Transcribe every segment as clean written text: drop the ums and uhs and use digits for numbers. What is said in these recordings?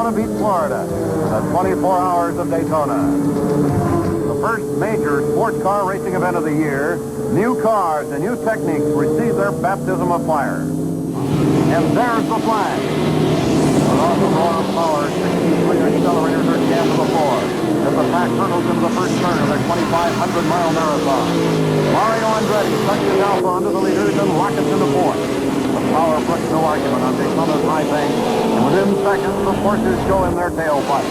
Daytona beats Florida. The 24 hours of Daytona. The first major sports car racing event of the year, new cars and new techniques receive their baptism of fire. And there's the flag. With all the roar of power, 63 accelerators are jammed to the floor as the pack hurdles into the first turn of their 2,500-mile marathon. Mario Andretti touches Alfa under the leaders and rockets into fourth. The power puts no argument on Daytona's high bank, and within seconds, the forces show in their tailpipe.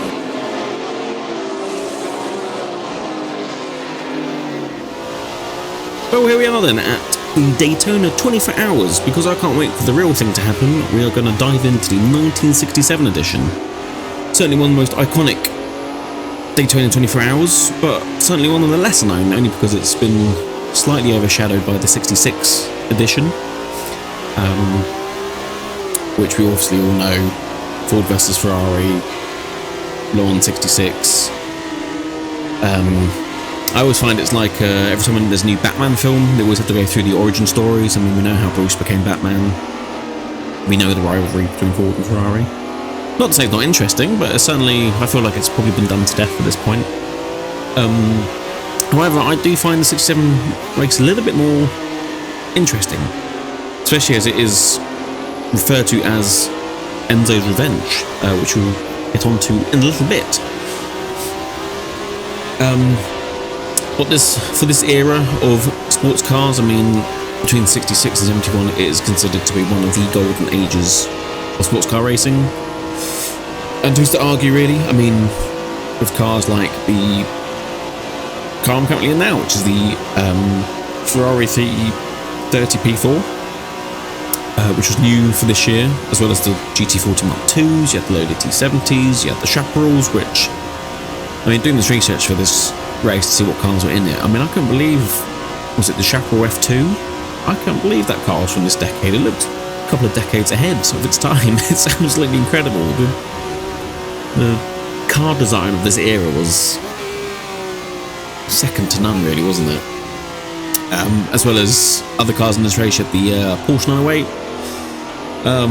Well, here we are then at the Daytona 24 hours. Because I can't wait for the real thing to happen, we are going to dive into the 1967 edition. Certainly one of the most iconic Daytona 24 hours, but certainly one of the lesser known, only because it's been slightly overshadowed by the 66 edition, which we obviously all know, Ford versus Ferrari, Le Mans 66. I always find it's like every time there's a new Batman film, they always have to go through the origin stories. I mean, we know how Bruce became Batman. We know the rivalry between Ford and Ferrari. Not to say it's not interesting, but certainly I feel like it's probably been done to death at this point. However, I do find the 67 race a little bit more interesting, especially as it is referred to as Enzo's Revenge, which we'll get onto in a little bit. But for this era of sports cars, I mean, between 66 and 71, it is considered to be one of the golden ages of sports car racing. And who's to argue, really? I mean, with cars like the car I'm currently in now, which is the Ferrari 330 P4, which was new for this year, as well as the GT40 MKIIs, you had the loaded T70s, you had the Chaparrals, which, I mean, doing this research for this race to see what cars were in it, I mean, I couldn't believe, was it the Chaparral F2? I can't believe that car was from this decade. It looked a couple of decades ahead of its time. It's absolutely incredible. The car design of this era was second to none, really, wasn't it? As well as other cars in this race, you had the Porsche 908.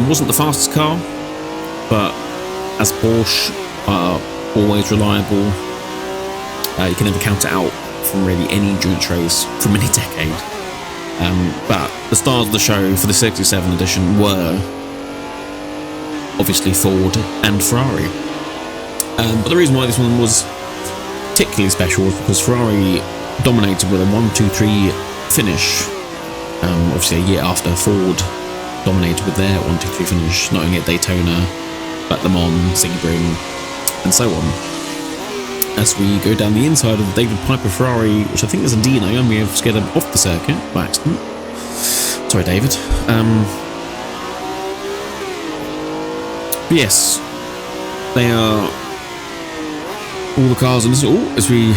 Wasn't the fastest car, but as Porsche are always reliable, you can never count it out from really any endurance race from any decade. But the stars of the show for the 67 edition were obviously Ford and Ferrari. But the reason why this one was particularly special was because Ferrari dominated with a 1-2-3 finish. Obviously a year after Ford dominated with their 1-2-3 finish, not only at Daytona, but Le Mans, Sebring, and so on. As we go down the inside of the David Piper Ferrari, which I think is a Dino, and we have scared him off the circuit by accident. Sorry, David. But yes, they are all the cars in this. As we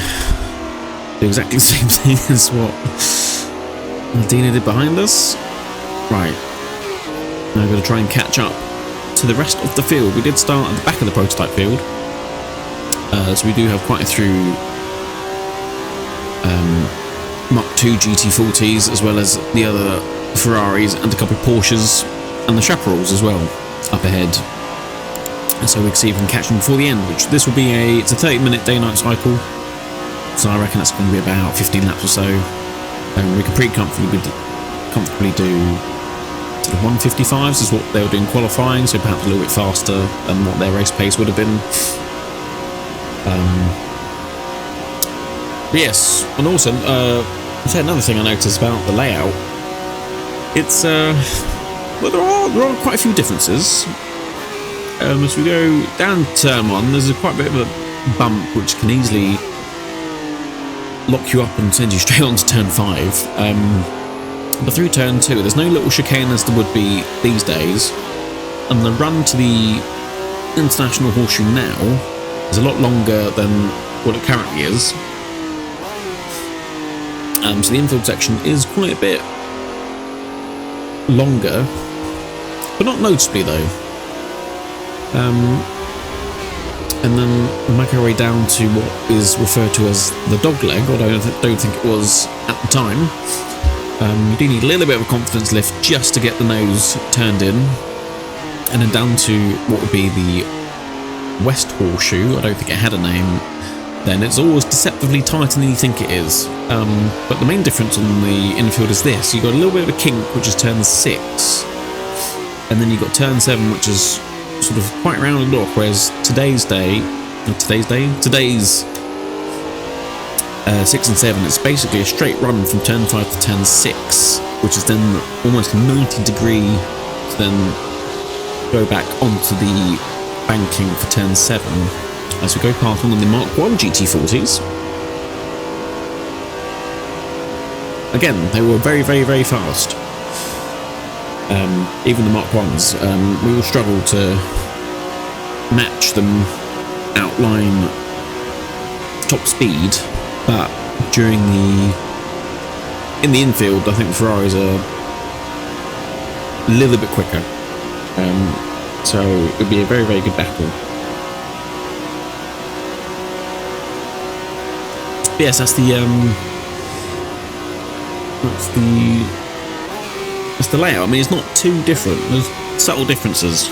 do exactly the same thing as what Dino did behind us. Right. Now we're going to try and catch up to the rest of the field. We did start at the back of the prototype field. So we do have quite a few Mach 2 GT40s, as well as the other Ferraris and a couple of Porsches and the Chaparrals as well up ahead. And so we can see if we can catch them before the end, which this will be it's a 30-minute day-night cycle. So I reckon that's going to be about 15 laps or so. We can pretty comfortably do sort of 155s is what they were doing qualifying, so perhaps a little bit faster than what their race pace would have been. But yes, and also another thing I noticed about the layout, it's well, there are quite a few differences. As we go down turn 1, there's quite a bit of a bump which can easily lock you up and send you straight on to turn 5. But through turn 2, there's no little chicane as there would be these days, and the run to the International Horseshoe now is a lot longer than what it currently is. So the infield section is quite a bit longer, but not noticeably though. And then we make our way down to what is referred to as the dog leg, although I don't think it was at the time. You do need a little bit of a confidence lift just to get the nose turned in, and then down to what would be the West Horseshoe. I don't think it had a name then. It's always deceptively tighter than you think it is. But the main difference on the infield is this. You've got a little bit of a kink, which is turn 6. And then you've got turn 7, which is sort of quite rounded off, whereas today's 6 and 7, it's basically a straight run from turn 5 to turn 6, which is then almost 90 degree to then go back onto the banking for turn 7 as we go past one of the Mark I GT40s. Again, they were very, very, very fast. Even the Mark I's, we will struggle to match them outline top speed, but in the infield, I think the Ferraris are a little bit quicker. So it would be a very, very good battle. But yes, that's the layout. I mean, it's not too different. There's subtle differences.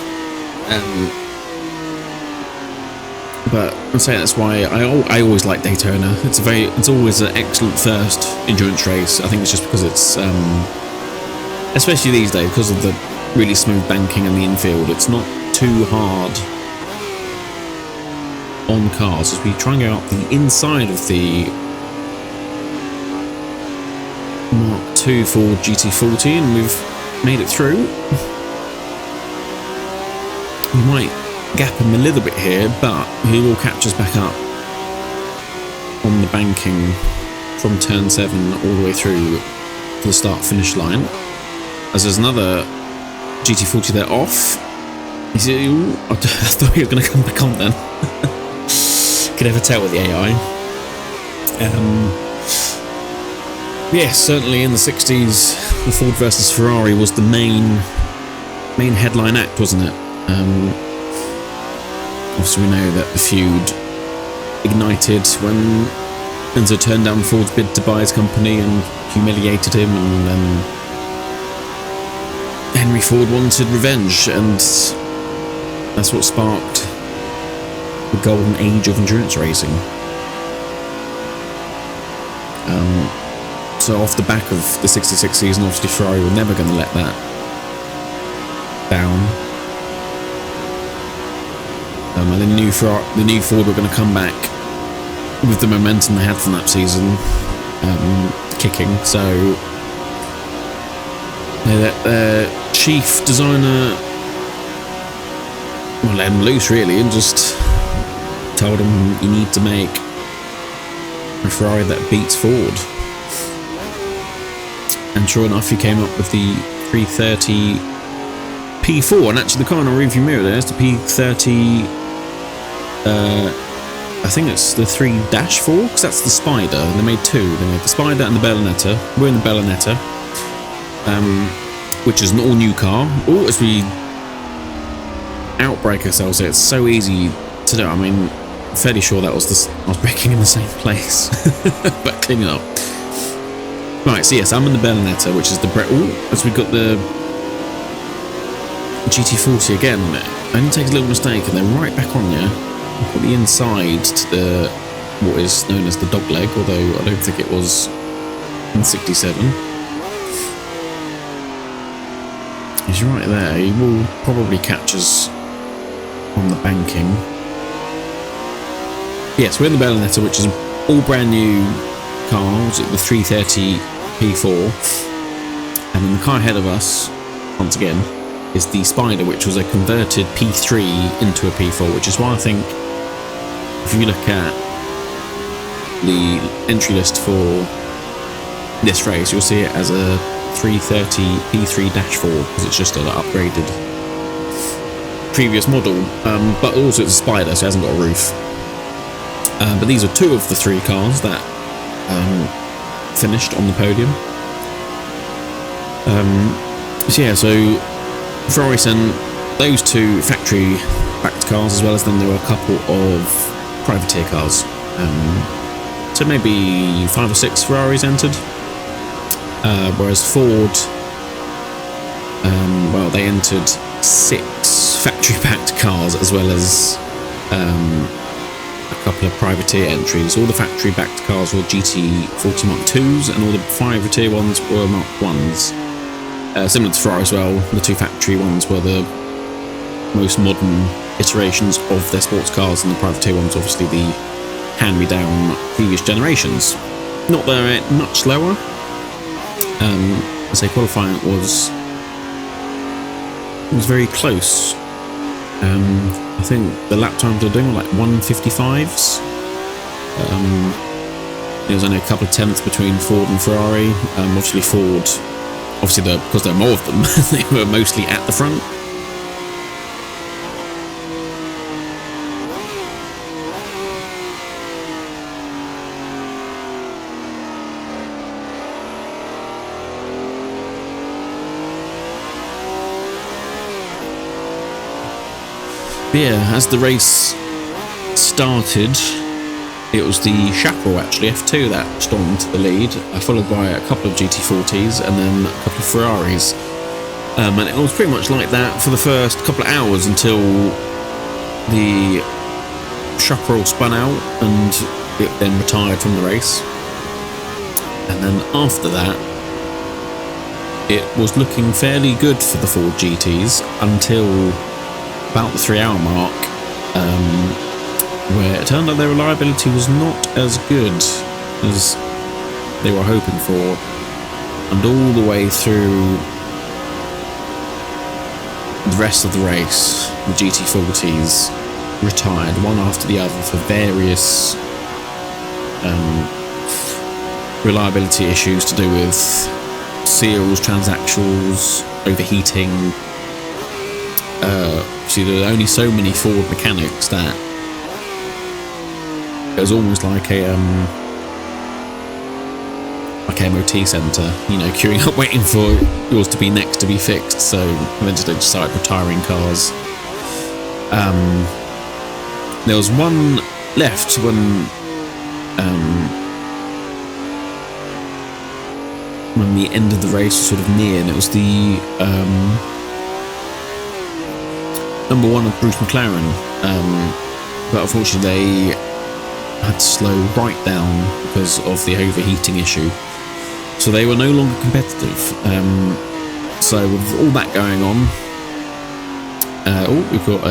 But I'd say that's why I always like Daytona. It's always an excellent first endurance race. I think it's just because it's especially these days, because of the really smooth banking in the infield, it's not too hard on cars. As we try and go up the inside of the Mark II Ford GT40, and we've made it through. We might gap him a little bit here, but he will catch us back up on the banking from turn 7 all the way through to the start-finish line. As there's another GT40 there off. You see, I thought he was going to come back on then. Could never tell with the AI. Yes, certainly in the 60s, the Ford versus Ferrari was the main headline act, wasn't it? Obviously, we know that the feud ignited when Enzo turned down Ford's bid to buy his company and humiliated him, and then Henry Ford wanted revenge, and that's what sparked the golden age of endurance racing. So off the back of the 66 season, obviously Ferrari were never going to let that down. And the new Ford were going to come back with the momentum they had from that season, kicking. So their chief designer, well, let him loose really, and just told him you need to make a Ferrari that beats Ford. And sure enough, he came up with the 330 P4, and actually the car in our rearview mirror there is the P30. I think it's the 3-4, because that's the Spider. They made two. They made the Spider and the Berlinetta. We're in the Berlinetta, which is an all-new car. Oh, as we outbrake ourselves here, it's so easy to do. I mean, I'm fairly sure that was I was braking in the same place, but cleaning up. Right, so yes, I'm in the Berlinetta, which is the as we got the GT40 again on it. Only takes a little mistake, and they're right back on you. Put the inside to the what is known as the dog leg, although I don't think it was in 67. He's right there. He will probably catch us on the banking. Yes, we're in the Berlinetta, which is an all brand new car. Was it the 330 P4? And then the car ahead of us, once again, is the Spider, which was a converted P3 into a P4, which is why I think if you look at the entry list for this race, you'll see it as a 330 P3-4, because it's just an upgraded previous model, but also it's a Spider, so it hasn't got a roof. But these are two of the three cars that finished on the podium. So yeah, so Ferrari sent those two factory-backed cars, as well as then there were a couple of privateer cars. So maybe 5 or 6 Ferraris entered, whereas Ford, well, they entered 6 factory-backed cars, as well as a couple of privateer entries. All the factory-backed cars were GT40 MKIIs, and all the privateer ones were Mark 1s. Similar to Ferrari as well, the two factory ones were the most modern iterations of their sports cars, and the privateer ones obviously the hand-me-down previous generations. Not that much slower. I say qualifying was very close. I think the lap times they're doing were like 1:55s. There was only a couple of tenths between Ford and Ferrari. Obviously Ford, because there are more of them, they were mostly at the front. But yeah, as the race started, it was the Chaparral, actually, F2, that stormed to the lead, followed by a couple of GT40s and then a couple of Ferraris. And it was pretty much like that for the first couple of hours until the Chaparral spun out and it then retired from the race. And then after that, it was looking fairly good for the Ford GTs until about the 3-hour mark, where it turned out their reliability was not as good as they were hoping for, and all the way through the rest of the race, the GT40s retired one after the other for various reliability issues to do with seals, transaxles, overheating. See, there were only so many Ford mechanics that it was almost like a MOT centre, you know, queuing up waiting for yours to be next to be fixed. So eventually they decided retiring cars. There was one left when the end of the race was sort of near, and it was the number 1 of Bruce McLaren, but unfortunately they had to slow right down because of the overheating issue, so they were no longer competitive. So with all that going on, we've got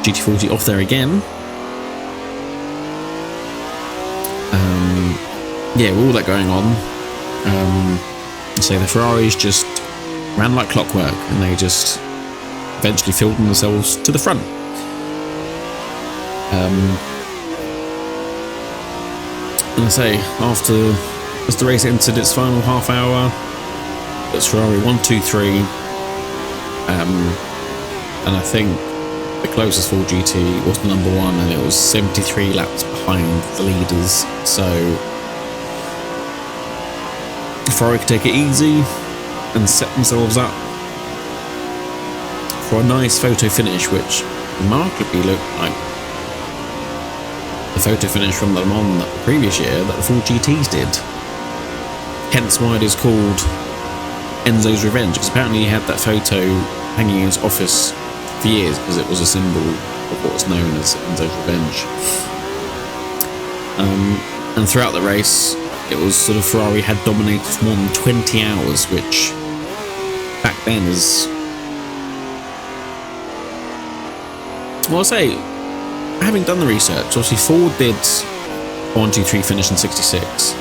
GT40 off there again. Yeah, with all that going on, so the Ferraris just ran like clockwork, and they just eventually filled themselves to the front. And I say, as the race entered its final half hour, it's Ferrari 1-2-3, and I think the closest Ford GT was the number 1, and it was 73 laps behind the leaders. So Ferrari could take it easy and set themselves up for a nice photo finish, which remarkably looked like the photo finish from the LeMans the previous year that the Ford GTs did. Hence why it is called Enzo's Revenge, because apparently he had that photo hanging in his office for years because it was a symbol of what's known as Enzo's Revenge. And throughout the race, it was sort of Ferrari had dominated for more than 20 hours, which back then is... Well, I'll say, having done the research, obviously Ford did a 1-2-3 finish in 66,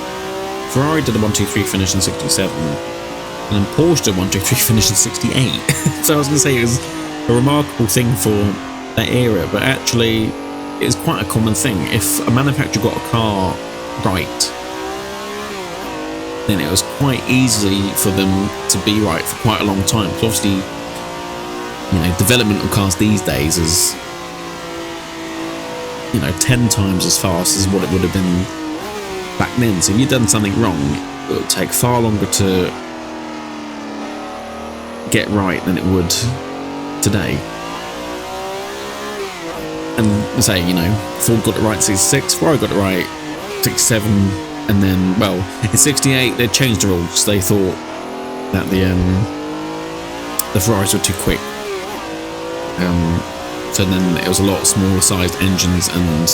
Ferrari did a 1-2-3 finish in 67, and then Porsche did a 1-2-3 finish in 68. So I was going to say it was a remarkable thing for that era, but actually it is quite a common thing. If a manufacturer got a car right, then it was quite easy for them to be right for quite a long time. Because obviously, you know, development of cars these days is, you know, 10 times as fast as what it would have been back then. So if you'd done something wrong, it would take far longer to get right than it would today. And say, you know, Ford got it right in 66, Ferrari got it right 67, and then, well, in 68 they changed the rules. They thought that the Ferraris were too quick. So then it was a lot smaller sized engines, and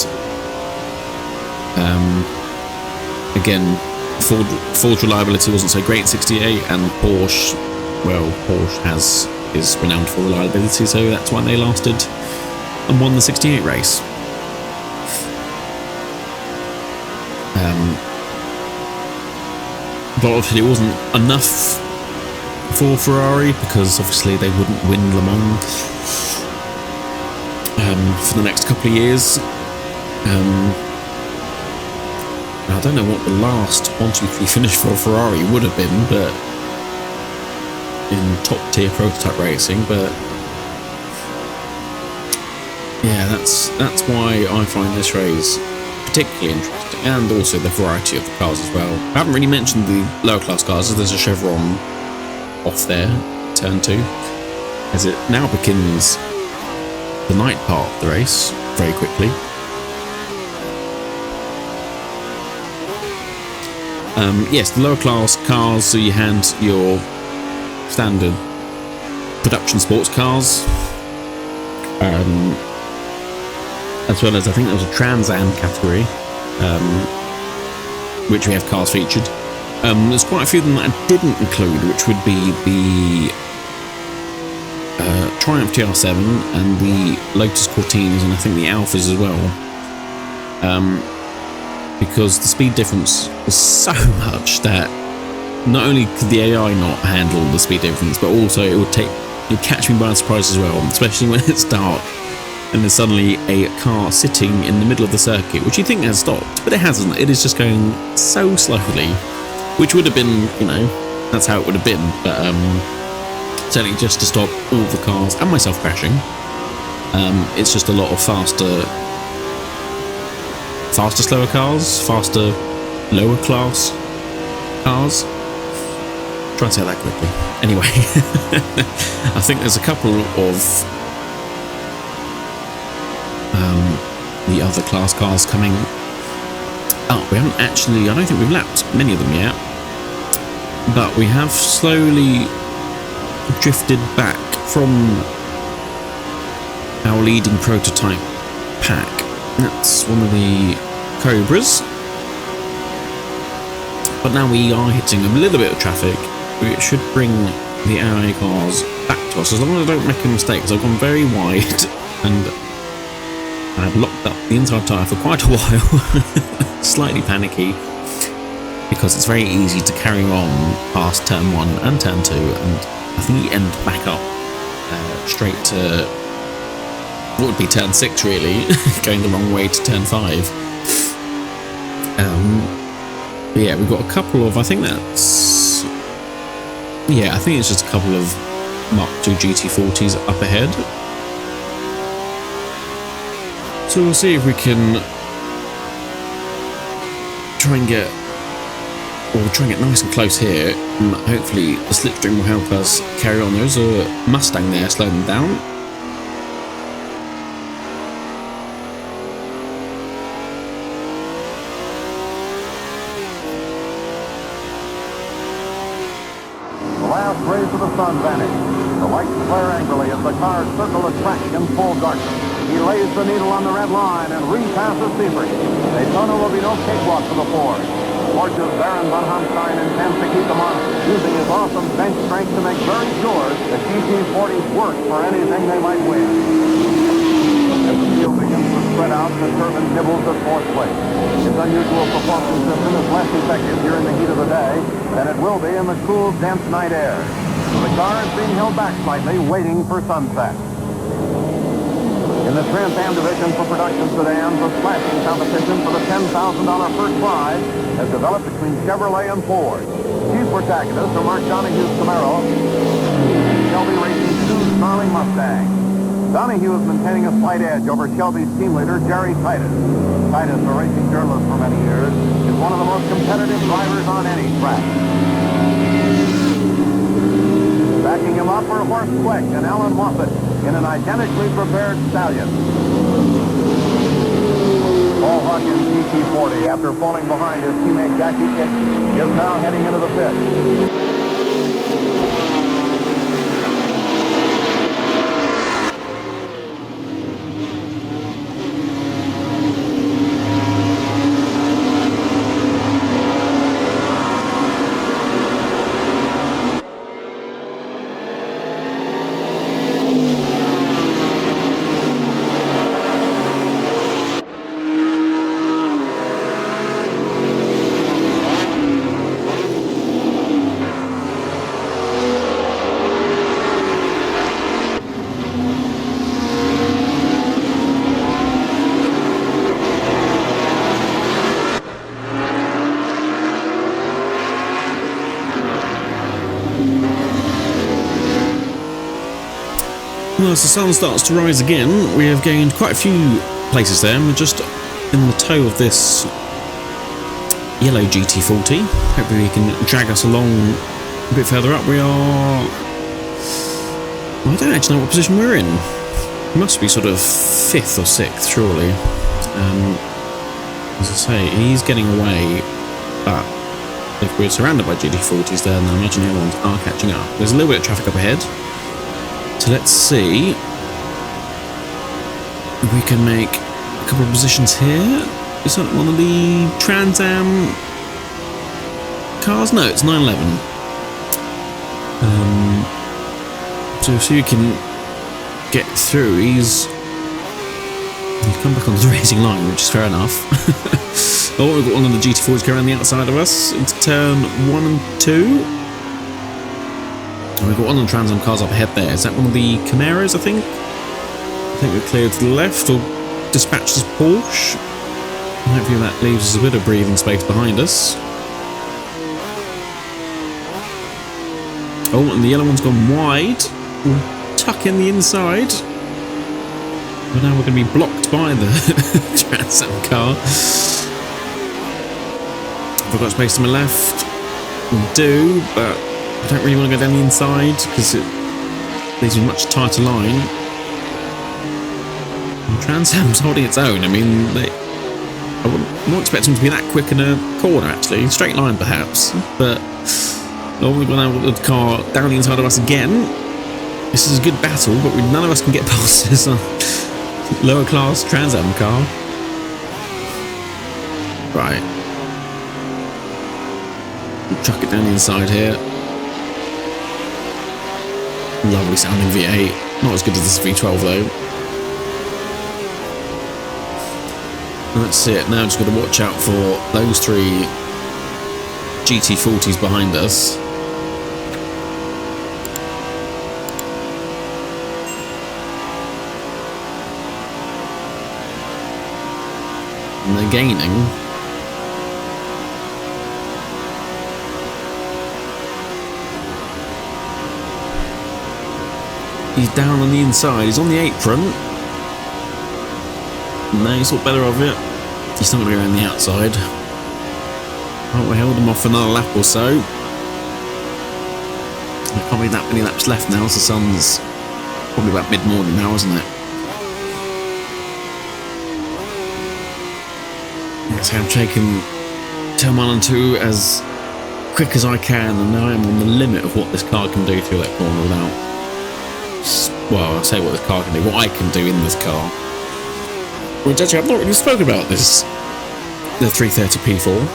again, Ford's reliability wasn't so great in 68, and Porsche, well, Porsche is renowned for reliability, so that's why they lasted and won the 68 race. But obviously it wasn't enough for Ferrari, because obviously they wouldn't win Le Mans for the next couple of years. I don't know what the last 1, 2, 3 finish for Ferrari would have been, but in top tier prototype racing. But yeah, that's why I find this race particularly interesting, and also the variety of the cars as well. I haven't really mentioned the lower class cars, as there's a chevron off there, turn 2, as it now begins the night part of the race very quickly. Yes, the lower class cars, so you had your standard production sports cars, as well as I think there was a Trans Am category, which we have cars featured. There's quite a few of them that I didn't include, which would be the Triumph TR7 and the Lotus Cortinas, and I think the Alphas as well, because the speed difference was so much that not only could the AI not handle the speed difference, but also it'd catch me by surprise as well, especially when it's dark and there's suddenly a car sitting in the middle of the circuit, which you think has stopped, but it hasn't. It is just going so slowly, which would have been, you know, that's how it would have been, but certainly just to stop all the cars and myself crashing. It's just a lot of faster slower cars, faster lower class cars. Try and say that quickly. Anyway, I think there's a couple of the other class cars coming up. We haven't actually, I don't think we've lapped many of them yet, but we have slowly drifted back from our leading prototype pack. That's one of the Cobras, but now we are hitting a little bit of traffic, which should bring the AI cars back to us, as long as I don't make a mistake, because I've gone very wide and I've locked up the inside tyre for quite a while. Slightly panicky, because it's very easy to carry on past turn 1 and turn 2, and I think you end back up straight to what would be turn 6 really, going the wrong way to turn 5. But yeah, we've got a couple of, I think it's just a couple of Mark II GT40s up ahead. So we'll see if we can try and get nice and close here, and hopefully the slipstream will help us carry on. There's a Mustang there slowing them down. Rays of the sun vanish. The lights flare angrily as the cars circle the track in full darkness. He lays the needle on the red line and repasses Sebring. Daytona will be no cakewalk for the Ford. Forge's Baron von Hamstein intends to keep them on, using his awesome bench strength to make very sure the GT40s work for anything they might win. As the field begins to spread out, the turbine nibbles at fourth place. Its unusual propulsion system is less effective during the heat of the day than it will be in the cool, dense night air. So the car is being held back slightly, waiting for sunset. In the Trans Am division for production sedans, a slashing competition for the $10,000 first prize has developed between Chevrolet and Ford. Chief protagonists are Mark Donahue's Camaro and Shelby Racing's two snarling Mustangs. Donahue is maintaining a slight edge over Shelby's team leader, Jerry Titus. Titus, a racing journalist for many years, is one of the most competitive drivers on any track. Backing him up are Horst Fleck and Alan Moffat in an identically prepared stallion. Paul Hawkins' GT40, after falling behind his teammate Jackie Kick, is now heading into the pit. Well, as the sun starts to rise again, we have gained quite a few places there. We're just in the toe of this yellow GT40. Hopefully we can drag us along a bit further up. We are... Well, I don't actually know what position we're in. It must be sort of 5th or 6th, surely. As I say, he's getting away, but if we're surrounded by GT40s, then I imagine the other ones are catching up. There's a little bit of traffic up ahead, so let's see if we can make a couple of positions here. Is that one of the Trans Am cars? No, it's 911. So you can get through. He's come back onto the racing line, which is fair enough. Oh, we've got one of the GT40s going around the outside of us into turn 1 and 2. And we've got one of the Trans Am cars up ahead there. Is that one of the Camaros, I think? I think we're clear to the left, or dispatched as Porsche. Hopefully that leaves us a bit of breathing space behind us. Oh, and the yellow one's gone wide. We'll tuck in the inside. But now we're going to be blocked by the Trans Am car. Have I got space to my left? We do, but I don't really want to go down the inside because it leaves a much tighter line. And Trans Am's holding its own. I mean, I wouldn't expect them to be that quick in a corner, actually. Straight line, perhaps. But oh, we've gone out with the car down the inside of us again. This is a good battle, but none of us can get past this lower class Trans Am car. Right. We'll chuck it down the inside here. Lovely sounding V8. Not as good as this V12 though. And that's it. Now just got to watch out for those 3 GT40s behind us. And they're gaining. He's down on the inside. He's on the apron. No, he's thought better of it. He's not going to go around the outside. Right, we held him off for another lap or so. There can't be that many laps left now, so the sun's probably about mid-morning now, isn't it? Yes, I'm taking turn 1 and 2 as quick as I can, and now I'm on the limit of what this car can do through that corner without... Well, I'll say what this car can do, what I can do in this car. Which actually, I've not really spoken about this. The 330 P4.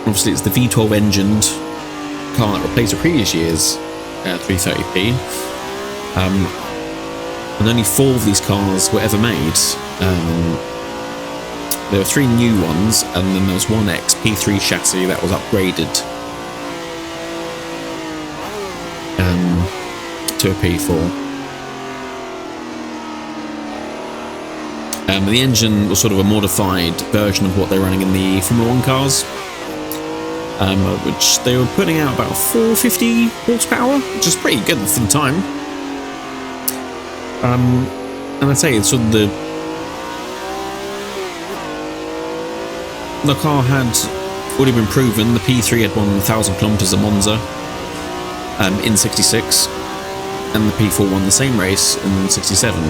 Obviously, it's the V12 engined car that replaced the previous year's 330p. And only 4 of these cars were ever made. There were 3 new ones, and then there was one P3 chassis that was upgraded to a P4. The engine was sort of a modified version of what they're running in the Formula 1 cars, which they were putting out about 450 horsepower, which is pretty good for the time. And I'd say it's sort of the car had already been proven. The P3 had won 1,000 kilometers at Monza in '66, and the P4 won the same race in '67.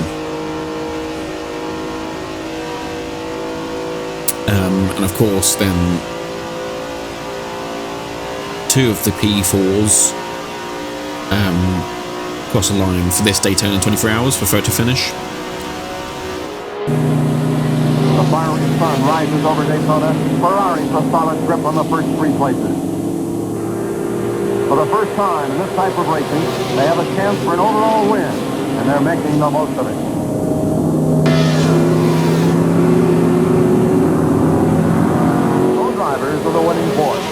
And of course, then 2 of the P4s cross the line for this Daytona 24 hours for photo finish. The fiery sun rises over Daytona. Ferrari's a solid grip on the first 3 places. For the first time in this type of racing, they have a chance for an overall win, and they're making the most of it. Drivers of the winning force.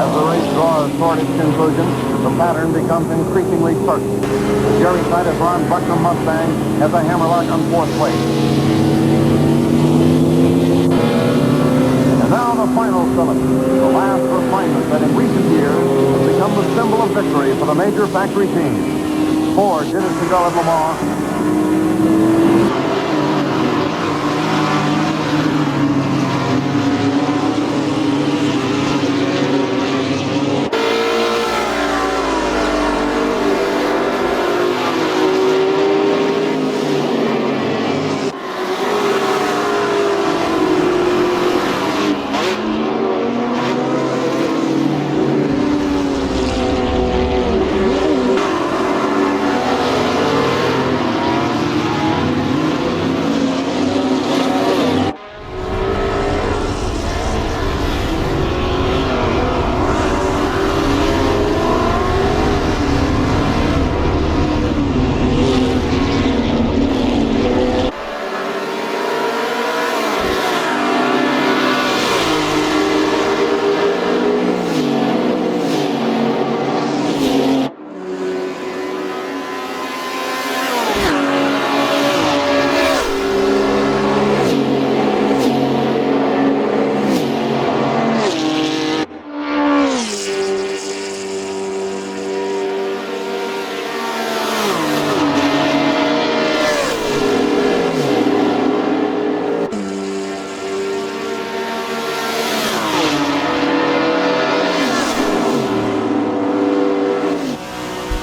As the race draws toward its conclusion, the pattern becomes increasingly certain. The Jerry-sided Ron Bucknam Mustang has a hammerlock on 4th place. And now the final cylinder, the last refinement that in recent years has become the symbol of victory for the major factory team. Ford did it to go at Le Mans.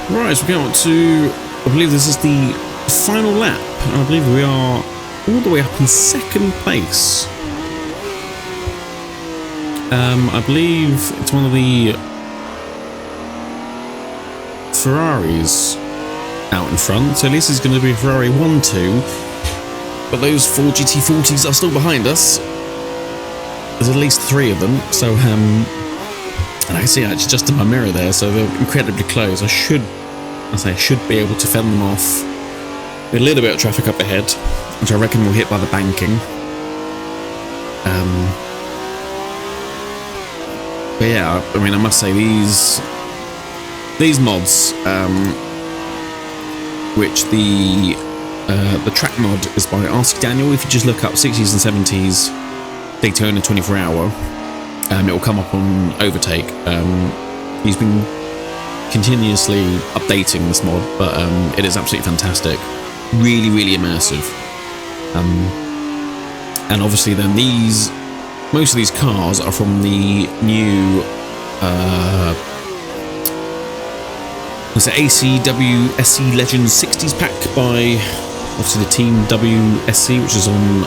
Right, so we're going to, I believe this is the final lap, and I believe we are all the way up in second place. I believe it's one of the Ferraris out in front, so at least it's going to be a Ferrari 1-2, but those Ford GT40s are still behind us. There's at least 3 of them, so and I can see actually just in my mirror there, so they're incredibly close. I should be able to fend them off with a little bit of traffic up ahead, which I reckon will hit by the banking. But yeah, I mean, I must say these mods, which the track mod is by Ask Daniel. If you just look up 60s and 70s Daytona 24-hour, it will come up on Overtake. He's been continuously updating this mod, but it is absolutely fantastic, really, really immersive. And obviously then most of these cars are from the new it's an ACWSC Legends 60s pack by obviously the Team WSC, which is on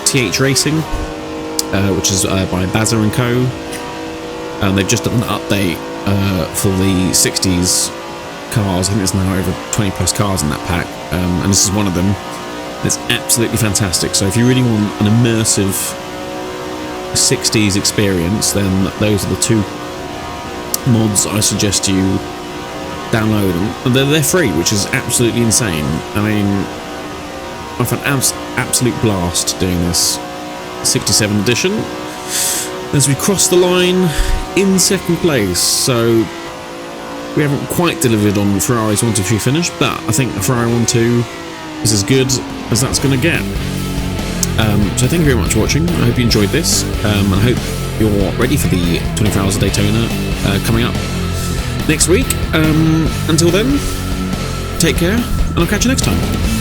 TH Racing, which is by Bazza and Co. And they've just done an update for the 60s cars. I think there's now over 20 plus cars in that pack, and this is one of them. It's absolutely fantastic. So if you really want an immersive 60s experience, then those are the 2 mods I suggest you download. And they're free, which is absolutely insane. I mean, I've had an absolute blast doing this 67 edition as we cross the line in second place. So we haven't quite delivered on Ferrari's 1-2-3 finish, but I think a Ferrari 1-2 is as good as that's going to get. So thank you very much for watching. I hope you enjoyed this, and I hope you're ready for the 24 Hours of Daytona coming up next week. Until then, take care, and I'll catch you next time.